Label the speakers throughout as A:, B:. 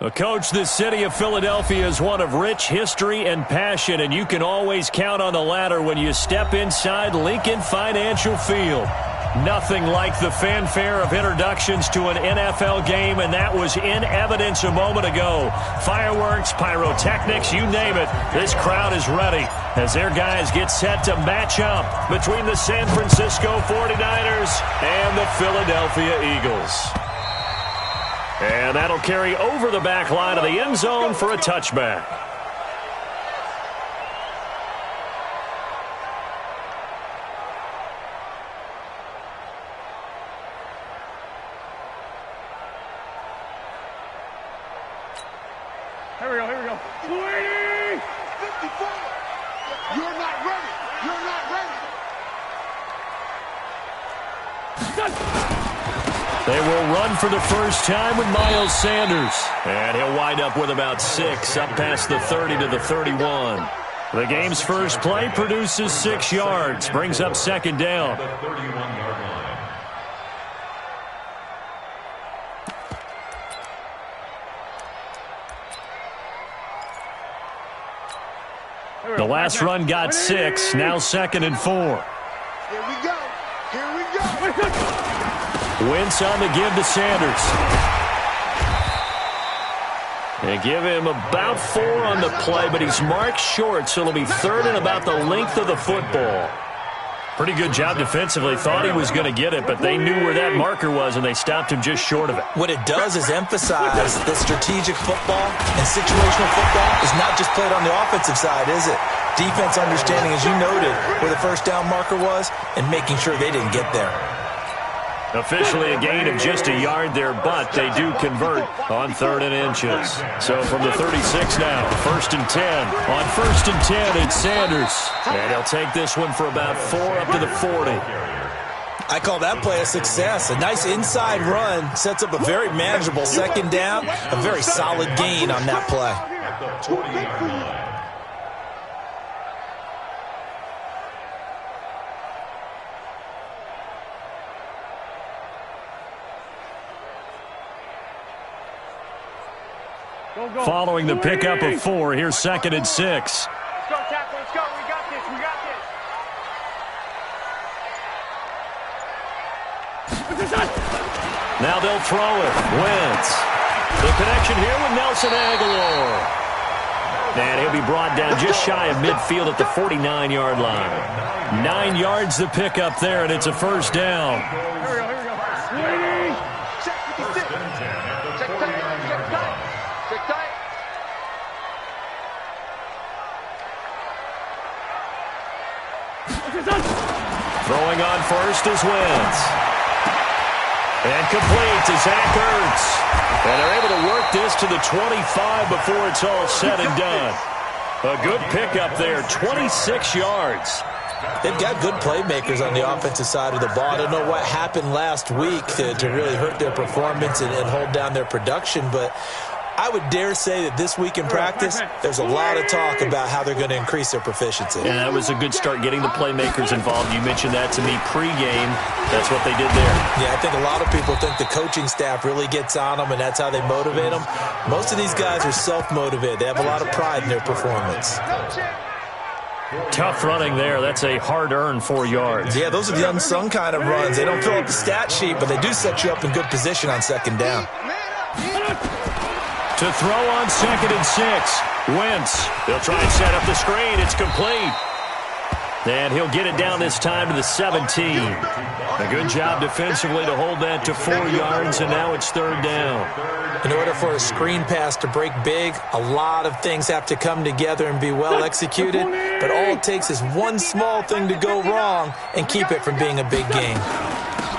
A: Well, Coach, the city of Philadelphia is one of rich history and passion, and you can always count on the latter when you step inside Lincoln Financial Field. Nothing like the fanfare of introductions to an NFL game, and that was in evidence a moment ago. Fireworks, pyrotechnics, you name it. This crowd is ready as their guys get set to match up between the San Francisco 49ers and the Philadelphia Eagles. And that'll carry over the back line of the end zone for a touchback.
B: Here we go. 20! 54! You're not ready! You're not ready!
A: They will run for the first time with Miles Sanders. And he'll wind up with about 6 up past the 30 to the 31. The game's first play produces 6 yards, brings up second down. The last run got 6, now 2nd and 4.
B: Here we go.
A: Wentz on the give to Sanders. They give him about 4 on the play, but he's marked short, so it'll be 3rd and about the length of the football. Pretty good job defensively. Thought he was going to get it, but they knew where that marker was, and they stopped him just short of it.
C: What it does is emphasize that strategic football and situational football is not just played on the offensive side, is it? Defense understanding, as you noted, where the first down marker was and making sure they didn't get there.
A: Officially a gain of just a yard there, but they do convert on 3rd and inches. So from the 36 now, 1st and 10. On 1st and 10, it's Sanders. And he'll take this one for about 4 up to the 40.
C: I call that play a success. A nice inside run sets up a very manageable second down. A very solid gain on that play.
A: Following the pickup of 4, here's 2nd and 6.
B: Let's go, tackle. Let's go. We got this.
A: Now they'll throw it. Wentz. The connection here with Nelson Aguilar. And he'll be brought down just shy of midfield at the 49-yard line. 9 yards the pickup there, and it's a first down.
B: Here we go. Check 56. Check tight.
A: Throwing on first is Wentz. And complete to Zach Ertz. And they're able to work this to the 25 before it's all said and done. A good pickup there, 26 yards.
C: They've got good playmakers on the offensive side of the ball. I don't know what happened last week to really hurt their performance and hold down their production, but I would dare say that this week in practice, there's a lot of talk about how they're going to increase their proficiency.
A: Yeah, that was a good start getting the playmakers involved. You mentioned that to me pregame. That's what they did there.
C: Yeah, I think a lot of people think the coaching staff really gets on them, and that's how they motivate them. Most of these guys are self-motivated. They have a lot of pride in their performance.
A: Tough running there. That's a hard-earned 4 yards.
C: Yeah, those are the unsung kind of runs. They don't fill up the stat sheet, but they do set you up in good position on second down.
A: To throw on 2nd and 6. Wentz. They'll try and set up the screen. It's complete. And he'll get it down this time to the 17. A good job defensively to hold that to 4 yards, and now it's 3rd down.
C: In order for a screen pass to break big, a lot of things have to come together and be well executed, but all it takes is one small thing to go wrong and keep it from being a big gain.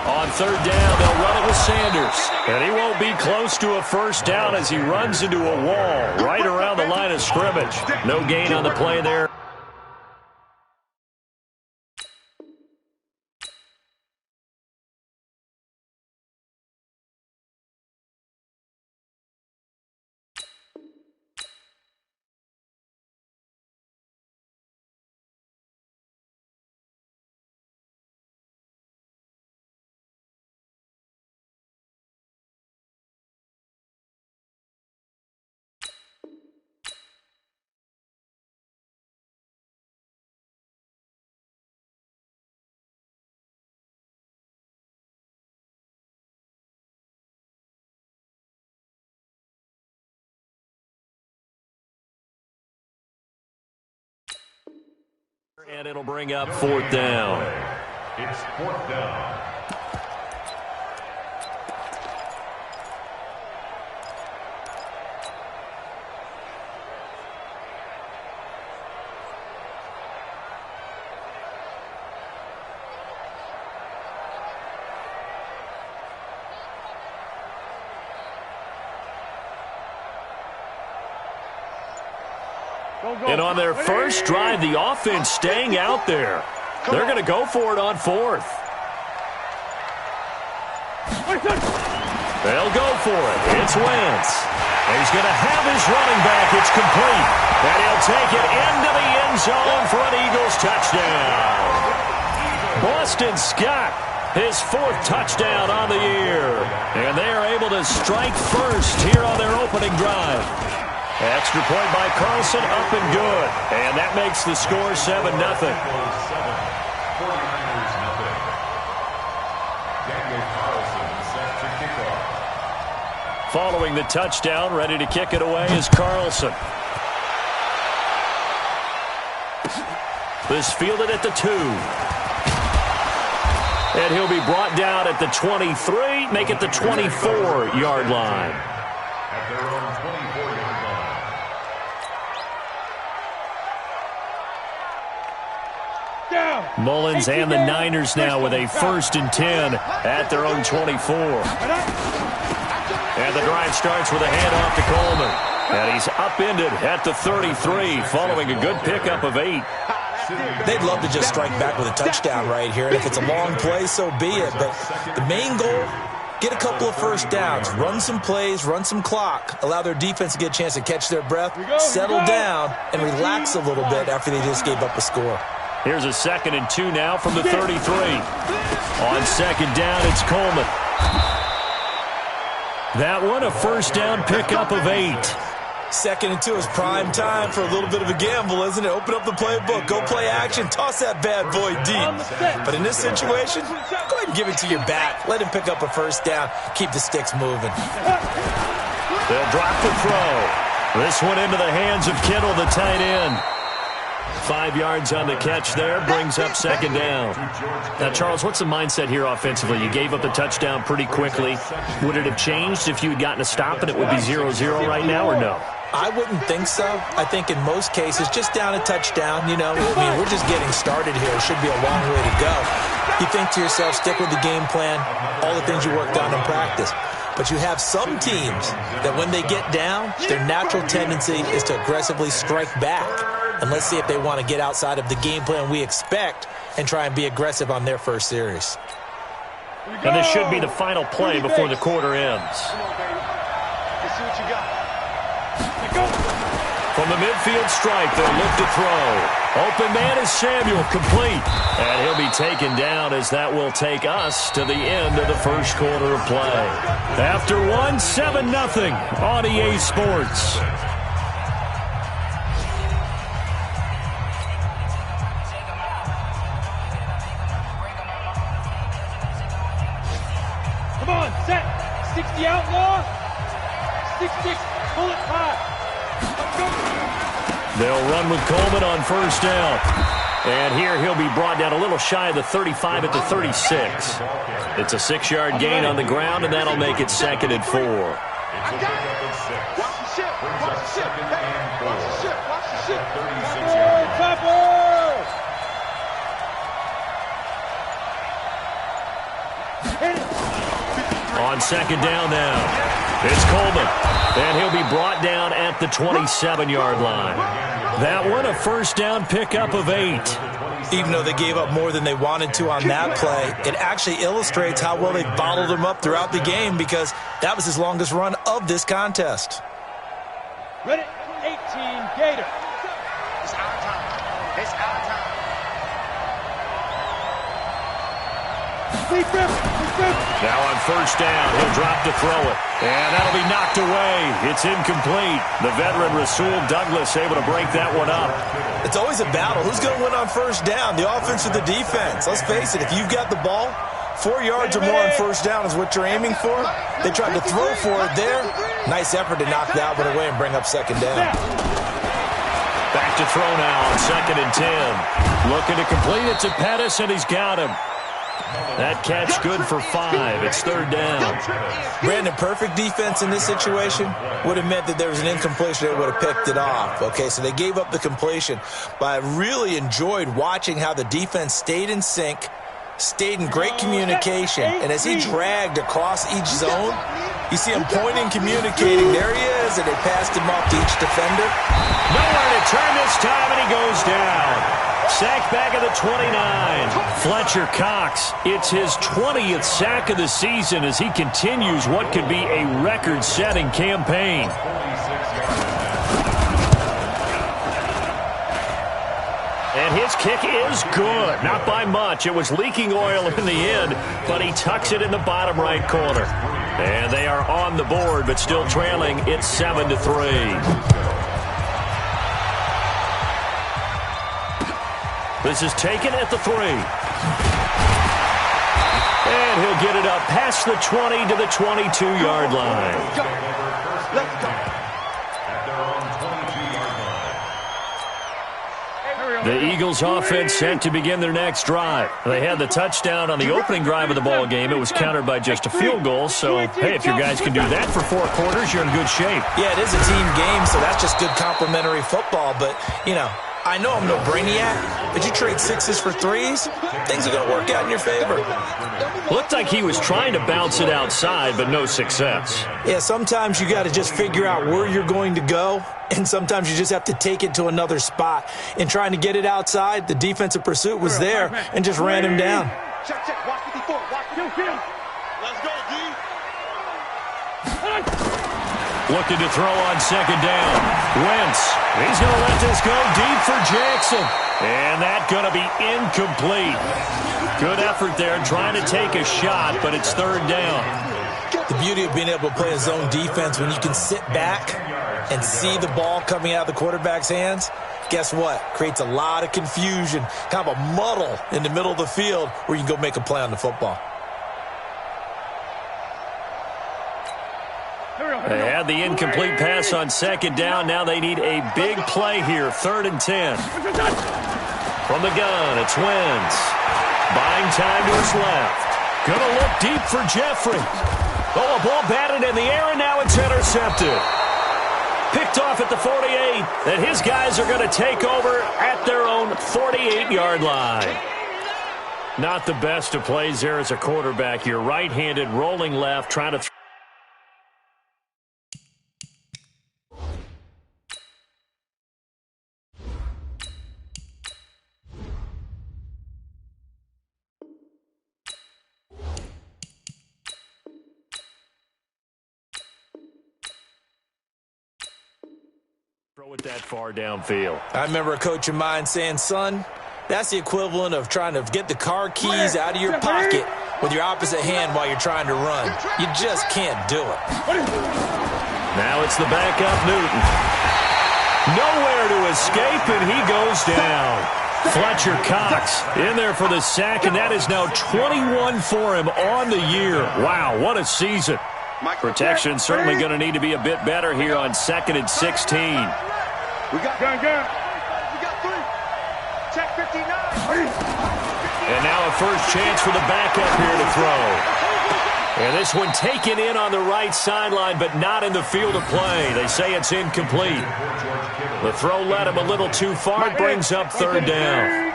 A: On 3rd down, they'll run it with Sanders. And he won't be close to a first down as he runs into a wall right around the line of scrimmage. No gain on the play there. And it'll bring up 4th down.
D: It's 4th down.
A: And on their first drive, the offense staying out there. They're going to go for it on 4th. They'll go for it. It's Wentz. He's going to have his running back. It's complete. And he'll take it into the end zone for an Eagles touchdown. Boston Scott, his 4th touchdown on the year. And they are able to strike first here on their opening drive. Extra point by Carlson, up and good. And that makes the score 7-0. Following the touchdown, ready to kick it away is Carlson. This fielded at the 2. And he'll be brought down at the 23, make it the 24-yard line.
D: At their own 24-yard line.
A: Mullins and the Niners now with a 1st and 10 at their own 24. And the drive starts with a handoff to Coleman. And he's upended at the 33 following a good pickup of 8.
C: They'd love to just strike back with a touchdown right here. And if it's a long play, so be it. But the main goal, get a couple of first downs, run some plays, run some clock, allow their defense to get a chance to catch their breath, settle down, and relax a little bit after they just gave up a score.
A: Here's a 2nd and 2 now from the 33. On 2nd down, it's Coleman. That one, a 1st down pickup of 8.
C: 2nd and 2 is prime time for a little bit of a gamble, isn't it? Open up the playbook, go play action, toss that bad boy deep. But in this situation, go ahead and give it to your back. Let him pick up a 1st down, keep the sticks moving.
A: They'll drop the throw. This one into the hands of Kittle, the tight end. 5 yards on the catch there, brings up 2nd down. Now, Charles, what's the mindset here offensively? You gave up the touchdown pretty quickly. Would it have changed if you had gotten a stop and it would be 0-0 right now, or no?
C: I wouldn't think so. I think in most cases, just down a touchdown, you know, I mean, we're just getting started here. It should be a long way to go. You think to yourself, stick with the game plan, all the things you worked on in practice. But you have some teams that when they get down, their natural tendency is to aggressively strike back. And let's see if they want to get outside of the game plan we expect and try and be aggressive on their first series.
A: And this should be the final play before the quarter ends.
B: Let's see what you got.
A: From the midfield stripe, they'll look to throw. Open man is Samuel, complete. And he'll be taken down as that will take us to the end of the first quarter of play. After one, 7-0 on EA Sports.
E: Come on, set. 60 outlaw. 66, pull it high.
A: They'll run with Coleman on 1st down. And here he'll be brought down a little shy of the 35 at the 36. It's a 6-yard gain on the ground, and that'll make it 2nd and 4.
B: I got it. Watch the ship. Watch the ship. Hey, watch the ship. Watch the ship.
D: 36-yard
A: On 2nd down now. It's Coleman, and he'll be brought down at the 27-yard line. That one, a 1st down pickup of 8.
C: Even though they gave up more than they wanted to on that play, it actually illustrates how well they bottled him up throughout the game because that was his longest run of this contest.
E: Ready, 18, Gator.
B: It's our time. It's our time.
A: Now on 1st down, he'll drop to throw it. And that'll be knocked away. It's incomplete. The veteran Rasul Douglas able to break that one up.
C: It's always a battle. Who's going to win on 1st down, the offense or the defense? Let's face it, if you've got the ball, 4 yards or more on 1st down is what you're aiming for. They tried to throw for it there. Nice effort to knock that one away and bring up 2nd down.
A: Back back to throw now on 2nd and 10. Looking to complete it to Pettis, and he's got him. That catch good for 5. It's 3rd down.
C: Brandon, perfect defense in this situation would have meant that there was an incompletion. They would have picked it off. Okay, so they gave up the completion. But I really enjoyed watching how the defense stayed in sync, stayed in great communication, and as he dragged across each zone, you see him pointing, communicating. There he is, and they passed him off to each defender.
A: Nowhere to turn this time, and he goes down. Sack back at the 29. Fletcher Cox, it's his 20th sack of the season as he continues what could be a record-setting campaign. And his kick is good. Not by much. It was leaking oil in the end, but he tucks it in the bottom right corner. And they are on the board, but still trailing. It's 7-3. This is taken at the 3. And he'll get it up past the 20 to the 22-yard line.
B: Let's go.
A: The Eagles offense set to begin their next drive. They had the touchdown on the opening drive of the ball game. It was countered by just a field goal. So, hey, if your guys can do that for 4 quarters, you're in good shape.
C: Yeah, it is a team game, so that's just good complimentary football. But, you know, I know I'm no brainiac, but you trade 6s for 3s, things are going to work out in your favor.
A: Looked like he was trying to bounce it outside, but no success.
C: Yeah, sometimes you got to just figure out where you're going to go, and sometimes you just have to take it to another spot. In trying to get it outside, the defensive pursuit was there and just ran him down.
B: Check, check. Watch 54. Watch 54. Let's go, D.
A: Looking to throw on 2nd down. Wentz, he's going to let this go deep for Jackson. And that's going to be incomplete. Good effort there trying to take a shot, but it's 3rd down.
C: The beauty of being able to play a zone defense when you can sit back and see the ball coming out of the quarterback's hands, guess what? Creates a lot of confusion, kind of a muddle in the middle of the field where you can go make a play on the football.
A: They had the incomplete pass on 2nd down. Now they need a big play here. 3rd and 10. From the gun, it's Wentz. Buying time to his left. Going to look deep for Jeffrey. Oh, a ball batted in the air, and now it's intercepted. Picked off at the 48. And his guys are going to take over at their own 48-yard line. Not the best of plays there as a quarterback. You're right-handed, rolling left, trying to throw it that far downfield.
C: I remember a coach of mine saying, son, that's the equivalent of trying to get the car keys out of your pocket with your opposite hand while you're trying to run. You just can't do it.
A: Now it's the backup Newton. Nowhere to escape, and he goes down. Fletcher Cox in there for the sack, and that is now 21 for him on the year. Wow, what a season. Protection certainly going to need to be a bit better here on 2nd and 16.
B: We got gun. We got 3. Check 59.
A: And now a first chance for the backup here to throw. And this one taken in on the right sideline, but not in the field of play. They say it's incomplete. The throw led him a little too far. It brings up 3rd down.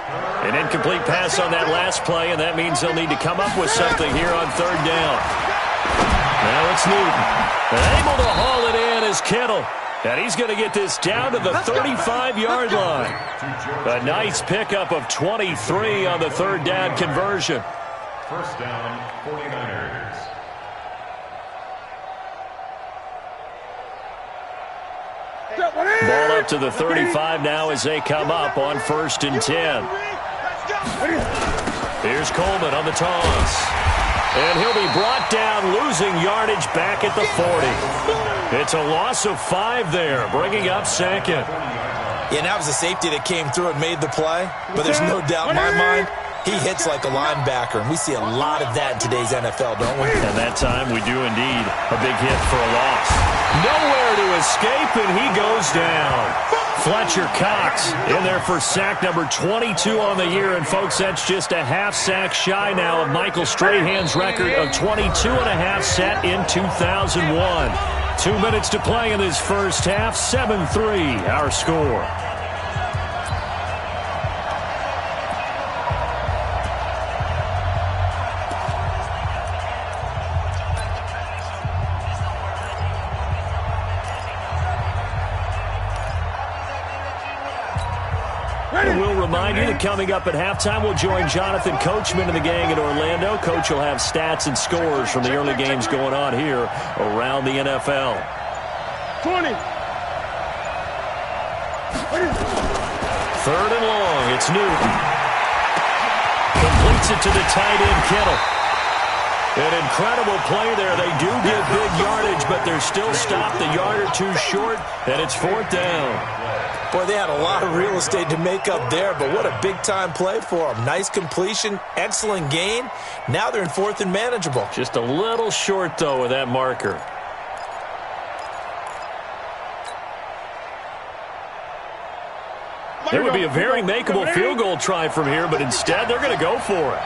A: An incomplete pass on that last play, and that means they'll need to come up with something here on 3rd down. Now it's Newton. Able to haul it in is Kittle. And he's going to get this down to the 35-yard line. A nice pickup of 23 on the 3rd down conversion.
D: First down, 49ers.
A: Ball up to the 35 now as they come up on 1st and 10. Here's Coleman on the toss. And he'll be brought down, losing yardage back at the 40. It's a loss of 5 there, bringing up 2nd.
C: Yeah, that was a safety that came through and made the play. But there's no doubt in my mind, he hits like a linebacker. And we see a lot of that in today's NFL, don't we?
A: And that time we do indeed. A big hit for a loss. Nowhere to escape, and he goes down. Fletcher Cox in there for sack number 22 on the year. And, folks, that's just a half sack shy now of Michael Strahan's record of 22 and a half set in 2001. 2 minutes to play in this first half. 7-3 our score. And we'll remind you that coming up at halftime, we'll join Jonathan Coachman and the gang in Orlando. Coach will have stats and scores from the early games going on here around the NFL.
B: 20.
A: Third and long. It's Newton. Completes it to the tight end, Kittle. An incredible play there. They do get big yardage, but they're still stopped a yard or two short, and it's fourth down.
C: Boy, they had a lot of real estate to make up there, but what a big-time play for them. Nice completion, excellent gain. Now they're in fourth and manageable.
A: Just a little short, though, with that marker. It would be a very makeable field goal try from here, but instead they're going to go for it.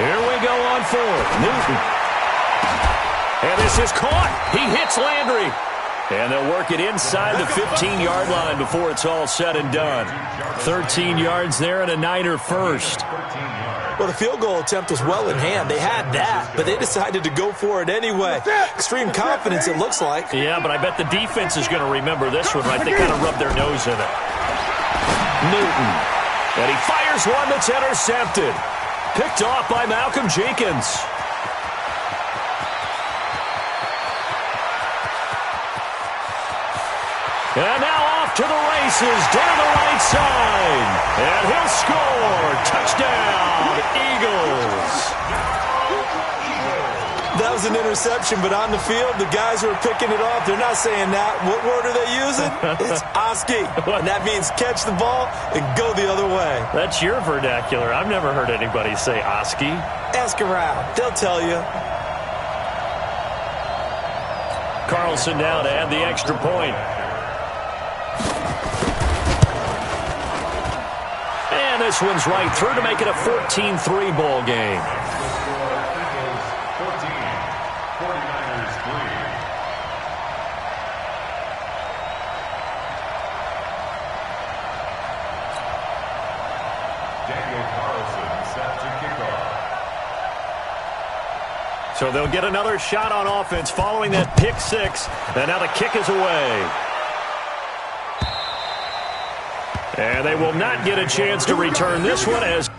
A: Here we go on fourth. Newton. And this is caught. He hits Landry. And they'll work it inside the 15-yard line before it's all said and done. 13 yards there and a Niner first.
C: Well, the field goal attempt was well in hand. They had that, but they decided to go for it anyway. Extreme confidence, it looks like.
A: Yeah, but I bet the defense is going to remember this one, right? They kind of rubbed their nose in it. Newton. And he fires one that's intercepted. Picked off by Malcolm Jenkins. And now off to the races down the right side. And he'll score. Touchdown, Eagles.
C: That was an interception, but on the field, the guys who are picking it off, they're not saying that. What word are they using? It's Oski. And that means catch the ball and go the other way.
A: That's your vernacular. I've never heard anybody say Oski.
C: Ask around. They'll tell you.
A: Carlson now to add the extra point. And this one's right through to make it a 14-3 ball game. So they'll get another shot on offense following that pick six. And now the kick is away. And they will not get a chance to return this one as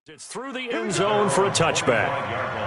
A: it's through the end zone for a touchback.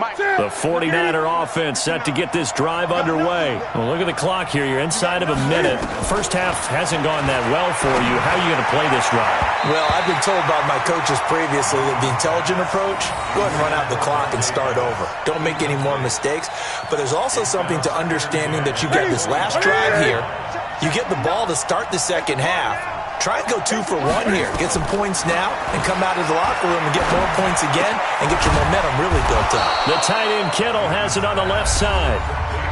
A: The 49er offense set to get this drive underway. Well, look at the clock here. You're inside of a minute. The first half hasn't gone that well for you. How are you going to play this drive?
C: Well, I've been told by my coaches previously that the intelligent approach, go ahead and run out the clock and start over. Don't make any more mistakes. But there's also something to understanding that you got this last drive here. You get the ball to start the second half. Try and go 2 for 1 here. Get some points now and come out of the locker room and get more points again and get your momentum really built up.
A: The tight end Kittle has it on the left side.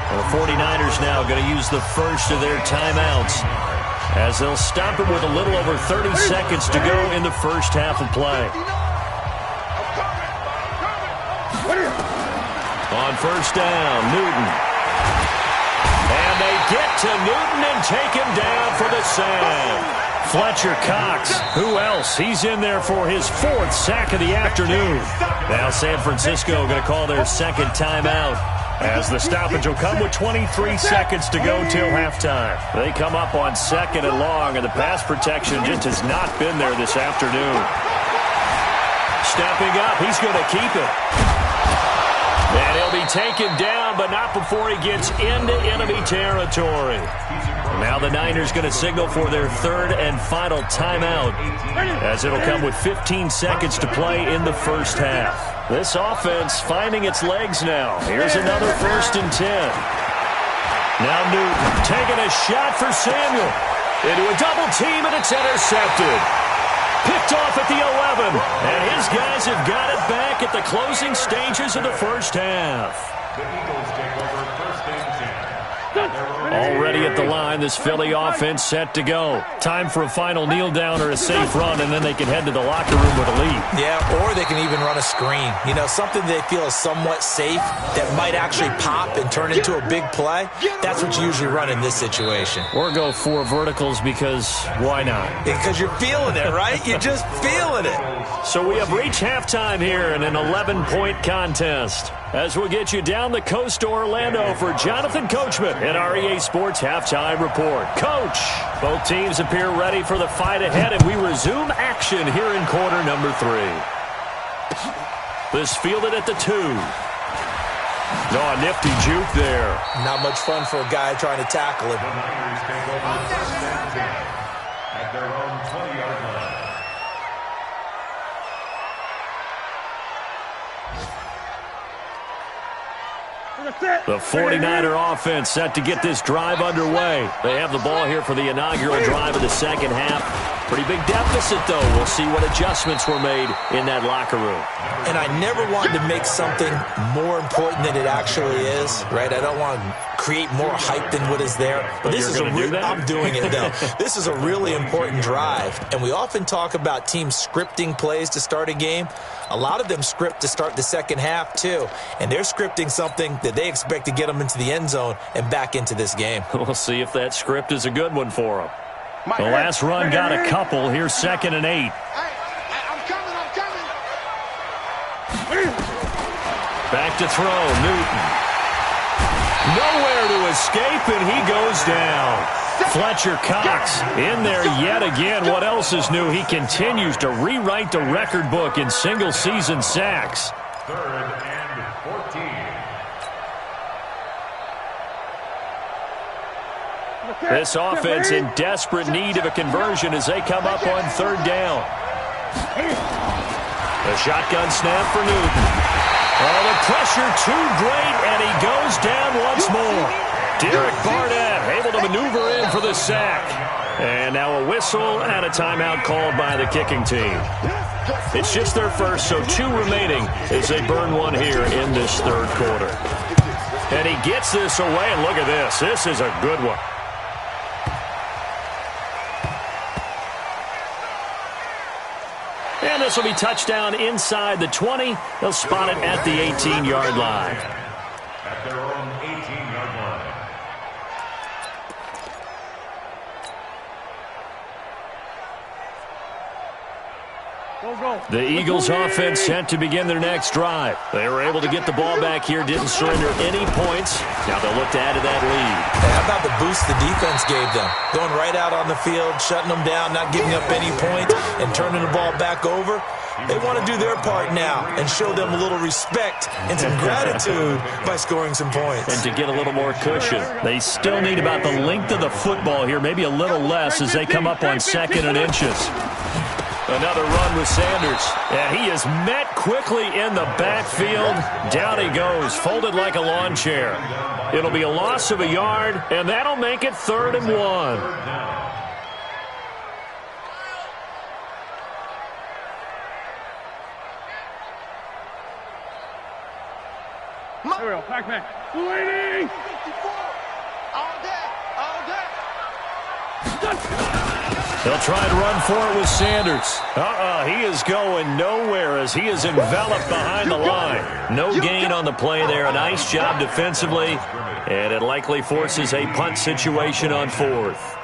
A: Well, the 49ers now going to use the first of their timeouts as they'll stop it with a little over 30 seconds to go in the first half of play. On first down, Newton. And they get to Newton and take him down for the sack. Fletcher Cox, who else? He's in there for his 4th sack of the afternoon. Now San Francisco going to call their second timeout as the stoppage will come with 23 seconds to go till halftime. They come up on 2nd and long, and the pass protection just has not been there this afternoon. Stepping up, he's going to keep it. And he'll be taken down, but not before he gets into enemy territory. Now the Niners going to signal for their 3rd and final timeout as it'll come with 15 seconds to play in the first half. This offense finding its legs now. Here's another 1st and 10. Now Newton taking a shot for Samuel. Into a double team, and it's intercepted. Picked off at the 11, and his guys have got it back at the closing stages of the first half.
D: The Eagles take over 1st and 10.
A: Already at the line, this Philly offense set to go. Time for a final kneel down or a safe run, and then they can head to the locker room with a lead.
C: Yeah, or they can even run a screen. You know, something they feel is somewhat safe that might actually pop and turn into a big play. That's what you usually run in this situation.
A: Or go 4 verticals because why not?
C: Because you're feeling it, right? You're just feeling it.
A: So we have reached halftime here in an 11-point contest. As we'll get you down the coast to Orlando for Jonathan Coachman in our EA Sports Halftime Report. Coach, both teams appear ready for the fight ahead, and we resume action here in quarter number 3. This fielded at the 2. No, a nifty juke there.
C: Not much fun for a guy trying to tackle him.
D: The Niners take over 1st and 10 at their own 20-yard line.
A: The 49er offense set to get this drive underway. They have the ball here for the inaugural drive of the second half. Pretty big deficit, though. We'll see what adjustments were made in that locker room.
C: And I never wanted to make something more important than it actually is, right? I don't want to create more hype than what is there. But this is I'm doing it, though. This is a really important drive. And we often talk about teams scripting plays to start a game. A lot of them script to start the second half, too. And they're scripting something that they expect to get them into the end zone and back into this game.
A: We'll see if that script is a good one for them. The last run got a couple. Here's 2nd and 8.
B: I'm coming.
A: Back to throw, Newton. Nowhere to escape, and he goes down. Fletcher Cox in there yet again. What else is new? He continues to rewrite the record book in single-season sacks.
D: 3rd and 14.
A: This offense in desperate need of a conversion as they come up on 3rd down. The shotgun snap for Newton. Oh, the pressure too great, and he goes down once more. Derek Barnett able to maneuver in for the sack. And now a whistle and a timeout called by the kicking team. It's just their first, so 2 remaining as they burn one here in this 3rd quarter. And he gets this away, and look at this. This is a good one. And this will be touchdown inside the 20. They'll spot it at the 18-yard line.
D: At their own 18-yard line.
A: The Eagles offense set to begin their next drive. They were able to get the ball back here, didn't surrender any points. Now they'll look to add to that lead.
C: Hey, how about the boost the defense gave them? Going right out on the field, shutting them down, not giving up any points, and turning the ball back over. They want to do their part now and show them a little respect and some gratitude by scoring some points.
A: And to get a little more cushion. They still need about the length of the football here, maybe a little less as they come up on 2nd and inches. Another run with Sanders. And he is met quickly in the backfield. Down he goes, folded like a lawn chair. It'll be a loss of a yard, and that'll make it 3rd and 1.
E: Here we go, back. Waiting!
B: All day, all day.
A: They'll try and run for it with Sanders. He is going nowhere as he is enveloped behind the line. No gain on the play there. A nice job defensively, and it likely forces a punt situation on 4th.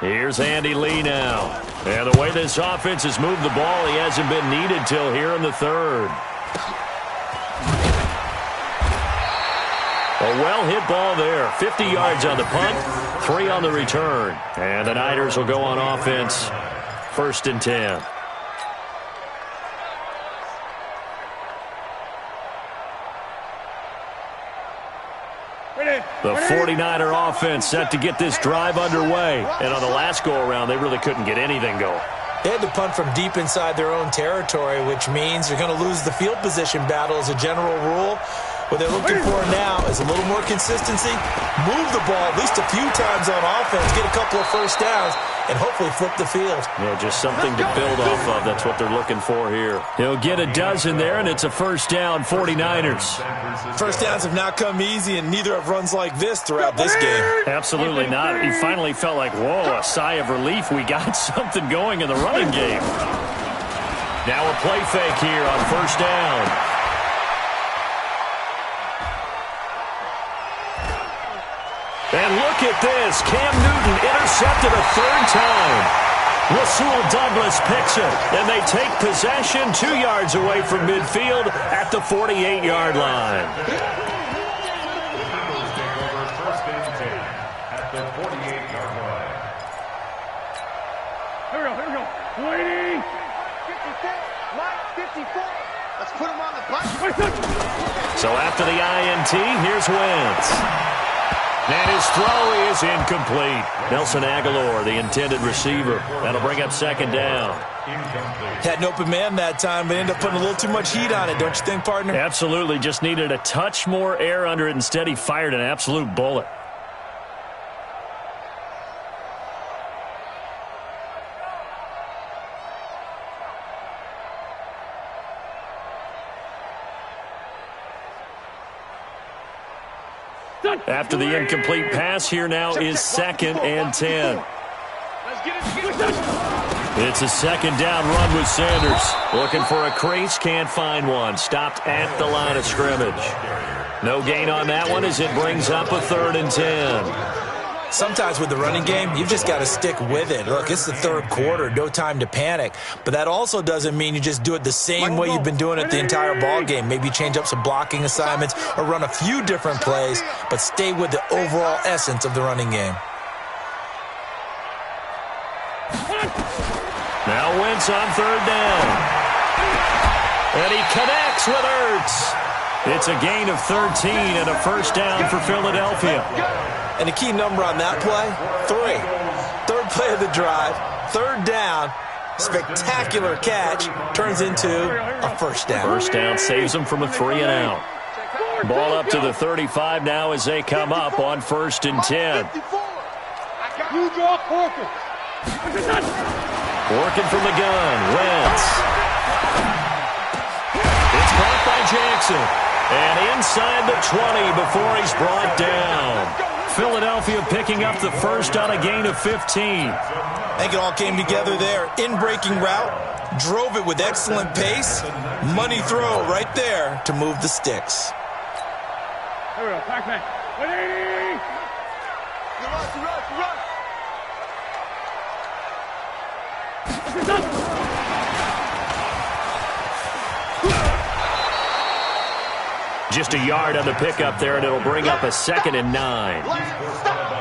A: Here's Andy Lee now. And the way this offense has moved the ball, he hasn't been needed till here in the 3rd. A well-hit ball there. 50 yards on the punt, 3 on the return. And the Niners will go on offense. 1st and 10. The 49er offense set to get this drive underway. And on the last go-around, they really couldn't get anything going.
C: They had to punt from deep inside their own territory, which means they're going to lose the field position battle as a general rule. What they're looking for now is a little more consistency, move the ball at least a few times on offense, get a couple of first downs, and hopefully flip the field.
A: Yeah, just something to build off of. That's what they're looking for here. He'll get a dozen there, and it's a 1st down, 49ers.
C: First downs have not come easy, and neither have runs like this throughout this game.
A: Absolutely not. He finally felt like, whoa, a sigh of relief. We got something going in the running game. Now a play fake here on 1st down. And look at this. Cam Newton intercepted a 3rd time. Rasul Douglas picks it, and they take possession 2 yards away from midfield at the 48-yard line.
D: Eagles take over 1st and 10 at the 48-yard line.
E: Here we go. Waiting!
B: 54, Mike, 54. Let's put him on the bus.
A: So after the INT, here's Wentz. And his throw is incomplete. Nelson Aguilar, the intended receiver. That'll bring up 2nd down.
C: Had an open man that time, but ended up putting a little too much heat on it, don't you think, partner?
A: Absolutely. Just needed a touch more air under it. Instead, he fired an absolute bullet. After the incomplete pass, here now is 2nd and 10. It's a 2nd down run with Sanders. Looking for a crease, can't find one. Stopped at the line of scrimmage. No gain on that one as it brings up a 3rd and 10.
C: Sometimes with the running game, you've just got to stick with it. Look, it's the 3rd quarter, no time to panic. But that also doesn't mean you just do it the same way you've been doing it the entire ball game. Maybe change up some blocking assignments or run a few different plays, but stay with the overall essence of the running game.
A: Now Wentz on 3rd down. And he connects with Ertz. It's a gain of 13 and a 1st down for Philadelphia.
C: And the key number on that play, 3. 3rd play of the drive, 3rd down, spectacular catch, turns into a 1st down.
A: 1st down saves them from a 3 and out. Ball up to the 35 now as they come up on 1st and 10.
E: You draw Corker.
A: Working from the gun, Wentz. It's caught by Jackson. And inside the 20 before he's brought down. Philadelphia picking up the 1st on a gain of 15.
C: I think it all came together there. In-breaking route, drove it with excellent pace. Money throw right there to move the sticks.
E: Here we go, back. Waiting!
A: Just a yard on the pickup there, and it'll bring up a 2nd and 9.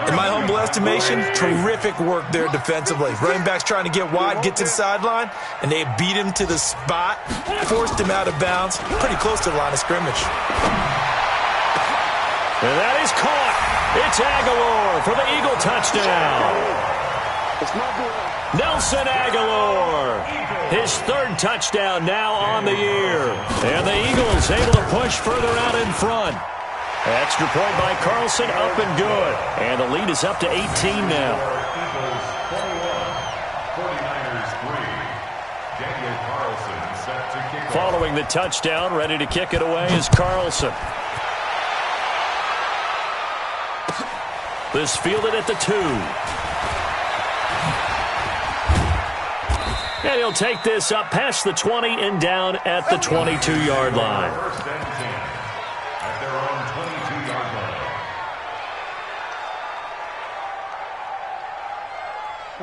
C: In my humble estimation, terrific work there defensively. Running backs trying to get wide, get to the sideline, and they beat him to the spot, forced him out of bounds, pretty close to the line of scrimmage.
A: And that is caught. It's Aguilar for the Eagle touchdown. Nelson Aguilar, his third touchdown now on the year. And the Eagles able to push further out in front. Extra point by Carlson, up and good. And the lead is up to 18 now.
D: Eagles 41, 49ers 3. Daniel Carlson set to kick off.
A: Following the touchdown, ready to kick it away is Carlson. This fielded at the 2. And he'll take this up past the 20 and down at the 22-yard line.
D: First and 10 at their own 22-yard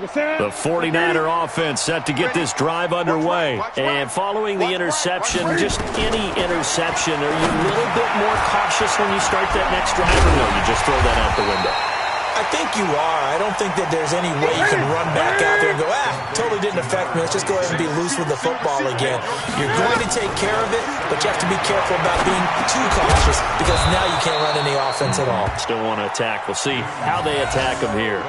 D: line.
A: The 49er offense set to get this drive underway. And following the interception, just any interception, are you a little bit more cautious when you start that next drive, or no, you just throw that out the window?
C: I think you are. I don't think that there's any way you can run back out there and go, totally didn't affect me. Let's just go ahead and be loose with the football again. You're going to take care of it, but you have to be careful about being too cautious because now you can't run any offense at all.
A: Still want to attack. We'll see how they attack them here.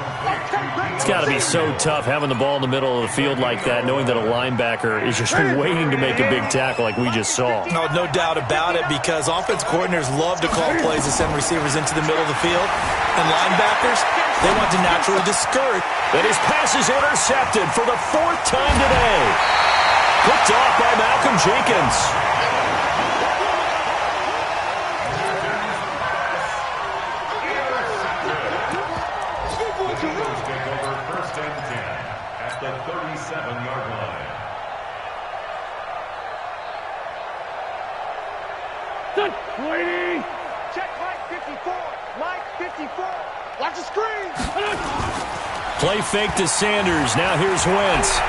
A: It's got to be so tough having the ball in the middle of the field like that, knowing that a linebacker is just waiting to make a big tackle like we just saw.
C: No doubt about it, because offense coordinators love to call plays to send receivers into the middle of the field, and linebackers, they want to naturally discourage.
A: And his pass is intercepted for the 4th time today. Picked off by Malcolm Jenkins.
D: Eagles take over first and 10 at the 37-yard line.
E: Good, Brady.
B: Check Mike 54. Mike 54. Watch the screen.
A: Play fake to Sanders. Now here's Wentz.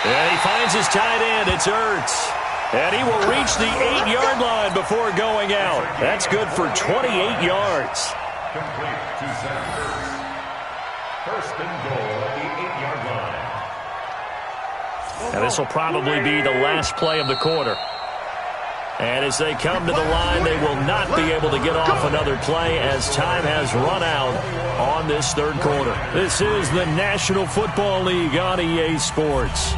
A: And he finds his tight end. It's Ertz. And he will reach the 8-yard line before going out. That's good for 28 yards.
D: Complete to Sanders. First and goal at the 8-yard line.
A: And this will probably be the last play of the quarter. And as they come to the line, they will not be able to get off another play as time has run out on this third quarter. This is the National Football League on EA Sports.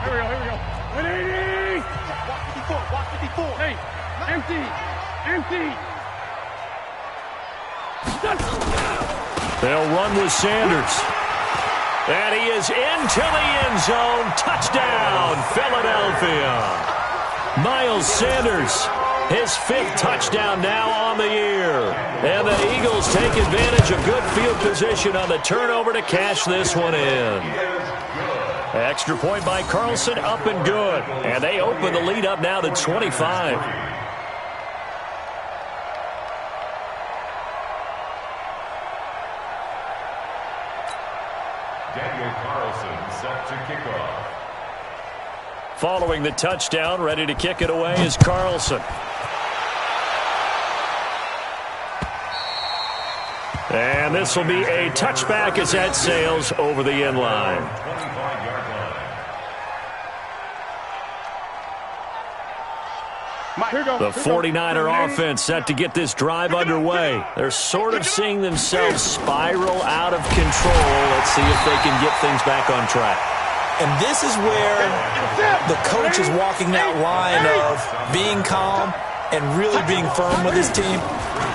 E: Here we go. 180.
B: Watch 54. Watch 54.
E: Hey, empty.
A: They'll run with Sanders. And he is into the end zone. Touchdown, Philadelphia. Miles Sanders, his 5th touchdown now on the year. And the Eagles take advantage of good field position on the turnover to cash this one in. Extra point by Carlson, up and good. And they open the lead up now to 25.
D: Daniel Carlson set to kick off.
A: Following the touchdown, ready to kick it away is Carlson. And this will be a touchback as that sails over the end line.
D: 25-yard line.
A: The 49er offense set to get this drive underway. They're sort of seeing themselves spiral out of control. Let's see if they can get things back on track.
C: And this is where the coach is walking that line of being calm and really being firm with his team.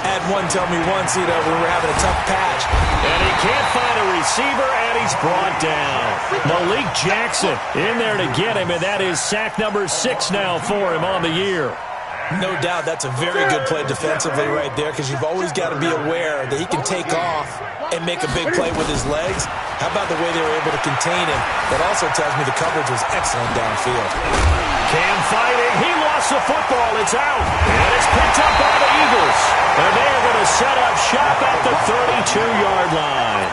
C: Had one tell me once, we were having a tough patch.
A: And he can't find a receiver, and he's brought down. Malik Jackson in there to get him, and that is sack number 6 now for him on the year.
C: No doubt that's a very good play defensively right there, because you've always got to be aware that he can take off and make a big play with his legs. How about the way they were able to contain him? That also tells me the coverage was excellent downfield.
A: Cam fighting. He lost the football. It's out. And it's picked up by the Eagles. And they are going to set up shop at the 32-yard line.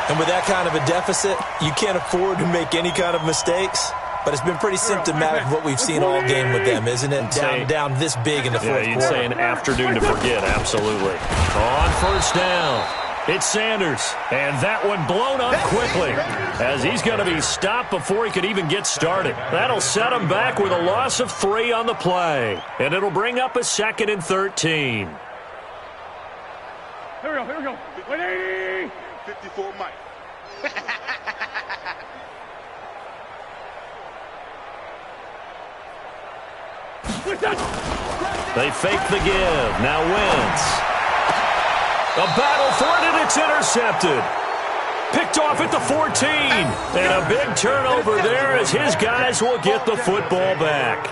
C: And with that kind of a deficit, you can't afford to make any kind of mistakes. But it's been pretty symptomatic of what we've seen all game with them, isn't it? Down this big in the fourth quarter.
A: You'd say an afternoon to forget, absolutely. On first down, it's Sanders. And that one blown up quickly as he's going to be stopped before he could even get started. That'll set him back with a loss of 3 on the play. And it'll bring up a 2nd and 13.
E: Here we go. 180.
B: 54 Mike.
A: They fake the give. Now Wentz. A battle for it, and it's intercepted. Picked off at the 14. And a big turnover there as his guys will get the football back.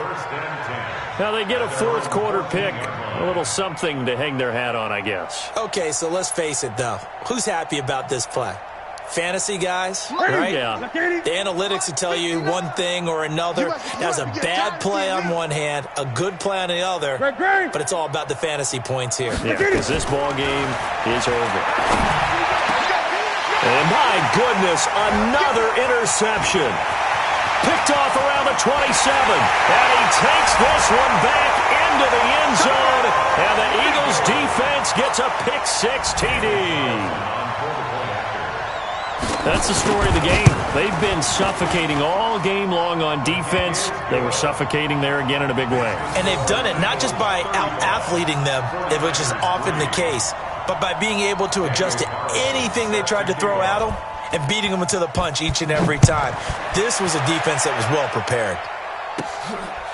A: Now they get a fourth quarter pick. A little something to hang their hat on, I guess.
C: Okay, so let's face it, though. Who's happy about this play? Fantasy guys, right?
A: Yeah.
C: The analytics will tell you one thing or another. That's a bad play on one hand, a good play on the other, but it's all about the fantasy points here.
A: Yeah, because this ball game is over. And my goodness, another interception. Picked off around the 27, and he takes this one back into the end zone, and the Eagles defense gets a pick-6 TD. That's the story of the game. They've been suffocating all game long on defense. They were suffocating there again in a big way.
C: And they've done it not just by out-athleting them, which is often the case, but by being able to adjust to anything they tried to throw at them and beating them to the punch each and every time. This was a defense that was well prepared.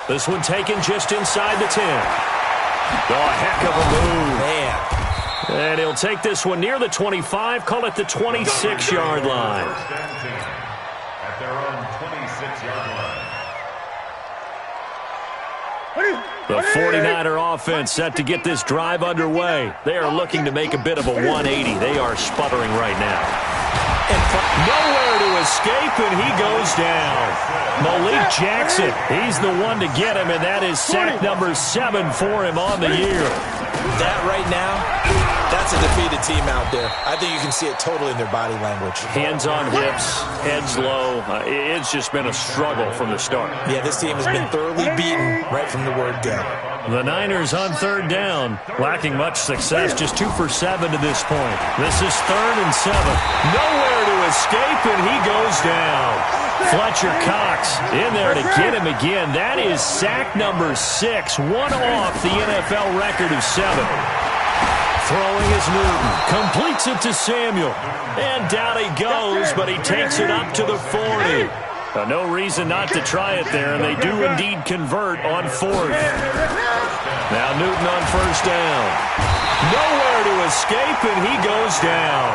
A: This one taken just inside the 10. Oh, heck of a move.
C: Man.
A: And he'll take this one near the 25, call it the 26-yard line.
D: At their own 26-yard line.
A: The 49er offense set to get this drive underway. They are looking to make a bit of a 180. They are sputtering right now. Nowhere to escape, and he goes down. Malik Jackson, he's the one to get him, and that is sack number 7 for him on the year.
C: That right now, that's a defeated team out there. I think you can see it totally in their body language.
A: Hands on hips, heads low. It's just been a struggle from the start.
C: Yeah, this team has been thoroughly beaten right from the word go.
A: The Niners on third down, lacking much success, just 2 for 7 to this point. This is 3rd and 7. Nowhere to escape, and he goes down. Fletcher Cox in there to get him again. That is sack number 6, one off the NFL record of 7. Throwing is Newton. Completes it to Samuel. And down he goes, but he takes it up to the 40. No reason not to try it there, and they do indeed convert on 4th. Now Newton on first down. Nowhere to escape, and he goes down.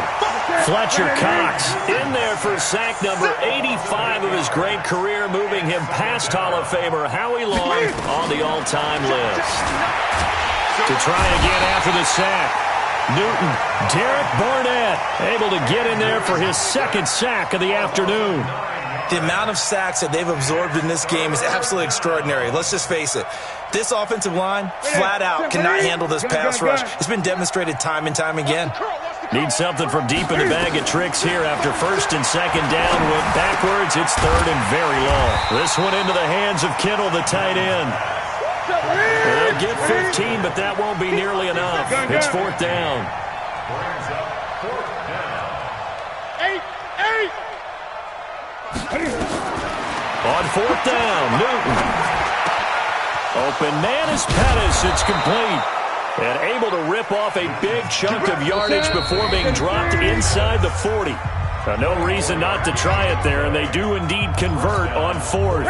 A: Fletcher Cox in there for sack number 85 of his great career, moving him past Hall of Famer Howie Long on the all-time list. To try again after the sack. Newton, Derek Barnett, able to get in there for his 2nd sack of the afternoon.
C: The amount of sacks that they've absorbed in this game is absolutely extraordinary. Let's just face it. This offensive line, flat out, cannot handle this pass rush. It's been demonstrated time and time again.
A: Need something from deep in the bag of tricks here after 1st and 2nd down. Went backwards. It's 3rd and very long. This one into the hands of Kittle, the tight end. They'll get 15, but that won't be nearly enough. It's 4th down. On 4th down, Newton. Open man is Pettis. It's complete. And able to rip off a big chunk of yardage before being dropped inside the 40. No reason not to try it there, and they do indeed convert on 4th.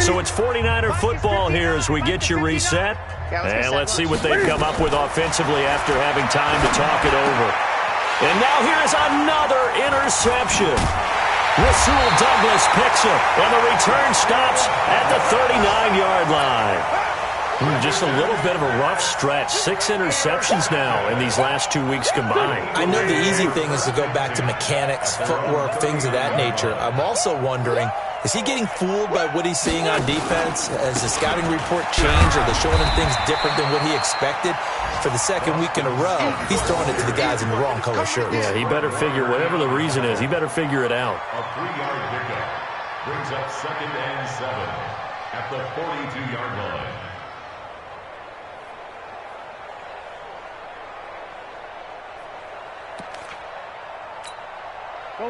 A: So it's 49er football here as we get you reset. And let's see what they've come up with offensively after having time to talk it over. And now here's another interception. Rasul Douglas picks it, and the return stops at the 39-yard line. Just a little bit of a rough stretch. 6 interceptions now in these last 2 weeks combined.
C: I know the easy thing is to go back to mechanics, footwork, things of that nature. I'm also wondering, is he getting fooled by what he's seeing on defense? Has the scouting report changed? Are they showing him things different than what he expected? For the second week in a row, he's throwing it to the guys in the wrong color shirts.
A: Yeah, he better figure, whatever the reason is, he better figure it out.
D: A 3-yard pickup brings up 2nd and 7 at the 42-yard line.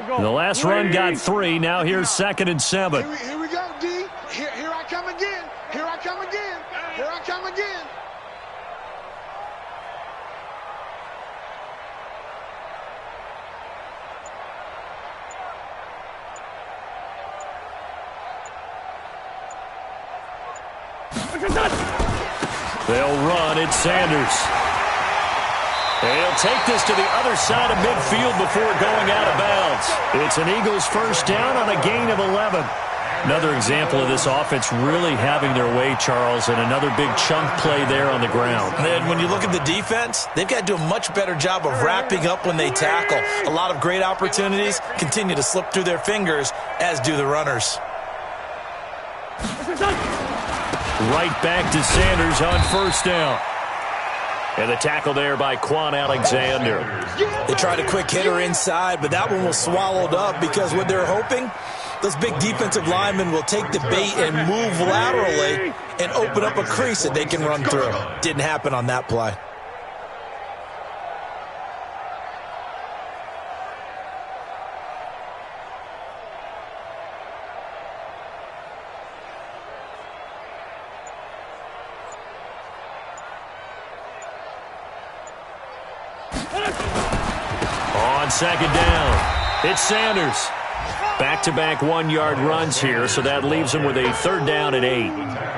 A: The last run got 3. Now here's 2nd and 7.
B: Here we go, D. Here I come again. Here I come again. Here I come again.
A: They'll run. It's Sanders. And he'll take this to the other side of midfield before going out of bounds. It's an Eagles first down on a gain of 11. Another example of this offense really having their way, Charles, and another big chunk play there on the ground.
C: And when you look at the defense, they've got to do a much better job of wrapping up when they tackle. A lot of great opportunities continue to slip through their fingers, as do the runners.
A: Right back to Sanders on first down. And the tackle there by Quan Alexander.
C: They tried a quick hitter inside, but that one was swallowed up because what they're hoping, those big defensive linemen will take the bait and move laterally and open up a crease that they can run through. Didn't happen on that play.
A: On 2nd down, it's Sanders. Back-to-back 1-yard runs here, so that leaves him with a 3rd down and 8.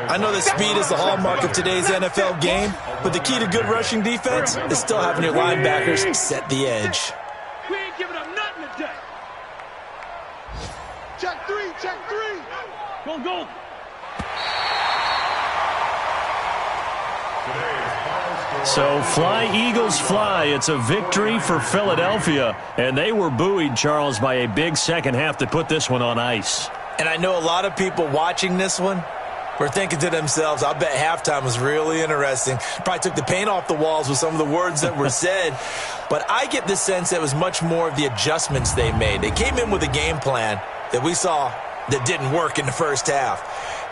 C: I know that speed is the hallmark of today's NFL game, but the key to good rushing defense is still having your linebackers set the edge.
E: We ain't giving up nothing today.
B: Check 3, check 3.
E: Go.
A: So fly, Eagles, fly. It's a victory for Philadelphia, and they were buoyed, Charles, by a big second half to put this one on ice.
C: And I know a lot of people watching this one were thinking to themselves, I bet halftime was really interesting. Probably took the paint off the walls with some of the words that were said. But I get the sense that it was much more of the adjustments they made. They came in with a game plan that we saw that didn't work in the first half.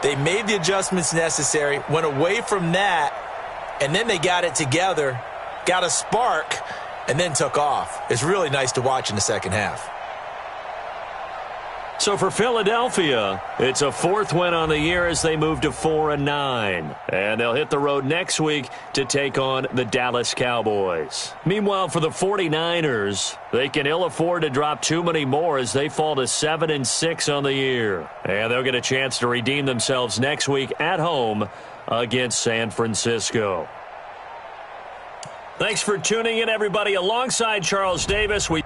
C: They made the adjustments necessary, went away from that, and then they got it together, got a spark, and then took off. It's really nice to watch in the second half.
A: So for Philadelphia, it's a 4th win on the year as they move to 4-9. And they'll hit the road next week to take on the Dallas Cowboys. Meanwhile, for the 49ers, they can ill afford to drop too many more as they fall to 7-6 on the year. And they'll get a chance to redeem themselves next week at home against San Francisco. Thanks for tuning in, everybody. Alongside Charles Davis, we